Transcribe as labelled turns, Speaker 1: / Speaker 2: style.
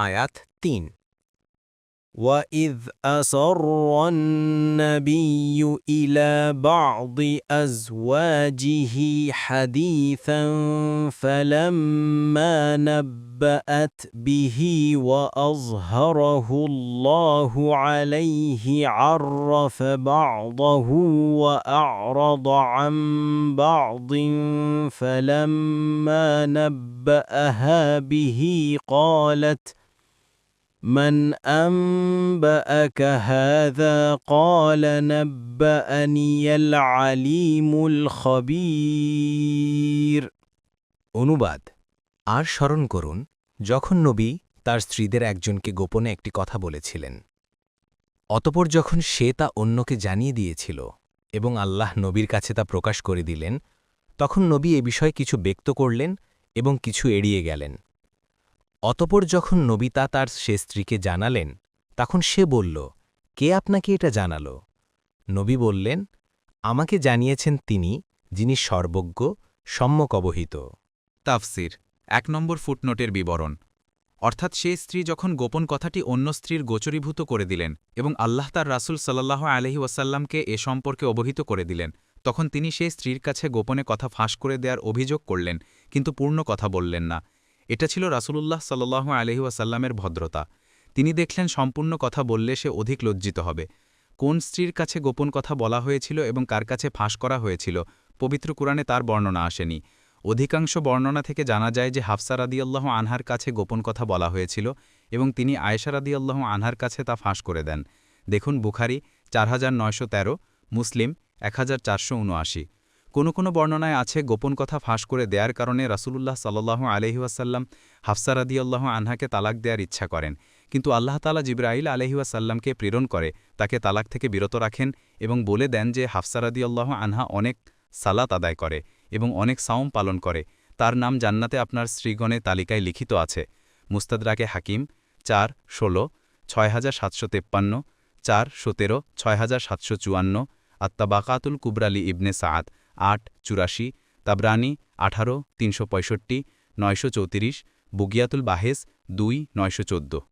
Speaker 1: আয়াত ৩
Speaker 2: وَإِذْ أَسَرَّ النَّبِيُّ إِلَى بَعْضِ أَزْوَاجِهِ حَدِيثًا فَلَمَّا نَبَّأَتْ بِهِ وَأَظْهَرَهُ اللَّهُ عَلَيْهِ عَرَّفَ بَعْضَهُ وَأَعْرَضَ عَن بَعْضٍ فَلَمَّا نَبَّأَهَا بِهِ قَالَتْ مَنْ أَنبَأَكَ هَذَا قَالَ نَبَّأَنِيَ الْعَلِيمُ الْخَبِيرُ
Speaker 1: অনুবাদ আর স্মরণ করুন যখন নবী তার স্ত্রীদের একজনকে গোপনে একটি কথা বলেছিলেন অতঃপর যখন সে তা অন্যকে জানিয়ে দিয়েছিল এবং আল্লাহ নবীর কাছে তা প্রকাশ করে দিলেন তখন নবী এ বিষয়ে কিছু ব্যক্ত করলেন এবং কিছু এড়িয়ে গেলেন অতঃপর যখন নবী তা তার সে স্ত্রীকে জানালেন তখন সে বলল কে আপনাকে এটা জানাল নবী বললেন আমাকে জানিয়েছেন তিনি যিনি সর্বজ্ঞ সম্যক অবহিত
Speaker 3: তাফসির ১ নম্বর ফুটনোটের বিবরণ অর্থাৎ সে স্ত্রী যখন গোপন কথাটি অন্য স্ত্রীর গোচরীভূত করে দিলেন এবং আল্লাহ তার রাসূল সাল্লাল্লাহু আলাইহি ওয়াসাল্লামকে এ সম্পর্কে অবহিত করে দিলেন তখন তিনি সে স্ত্রীর কাছে গোপনে কথা ফাঁস করে দেওয়ার অভিযোগ করলেন কিন্তু পূর্ণ কথা বললেন না এটা ছিল রাসূলুল্লাহ সাল্লাল্লাহু আলাইহি ওয়াসাল্লামের ভদ্রতা তিনি দেখলেন সম্পূর্ণ কথা বললে সে অধিক লজ্জিত হবে কোন স্ত্রীর কাছে গোপন কথা বলা হয়েছিল এবং কার কাছে ফাঁস করা হয়েছিল পবিত্র কুরআনে তার বর্ণনা আসেনি অধিকাংশ বর্ণনা থেকে জানা যায় যে হাফসা রাদিয়াল্লাহু আনহার কাছে গোপন কথা বলা হয়েছিল এবং তিনি আয়েশা রাদিয়াল্লাহু আনহার কাছে তা ফাঁস করে দেন দেখুন বুখারী 4913 মুসলিম 1479 কোনো বর্ণনায় আছে গোপন কথা ফাঁস করে দেওয়ার কারণে রাসূলুল্লাহ সাল্লাল্লাহু আলাইহি ওয়াসাল্লাম হাফসা রাদিয়াল্লাহু আনহাকে তালাক দেওয়ার ইচ্ছা করেন কিন্তু আল্লাহ তাআলা জিবরাইল আলাইহি ওয়াসাল্লামকে প্রেরণ করে তাকে তালাক থেকে বিরত রাখেন এবং বলে দেন যে হাফসা রাদিয়াল্লাহু আনহা অনেক সালাত আদায় করে এবং অনেক সাওম পালন করে তার নাম জান্নাতে আপনার স্ত্রীগণের তালিকায় লিখিত আছে মুস্তাদরাকে হাকিম 4-16 6753 4-17 6754 আত্তাবাকাতুল কুবরালি ইবনে সাআদ 8-84 তাবরানি 18-365 934 বুগিয়াতুল বাহেস 2-914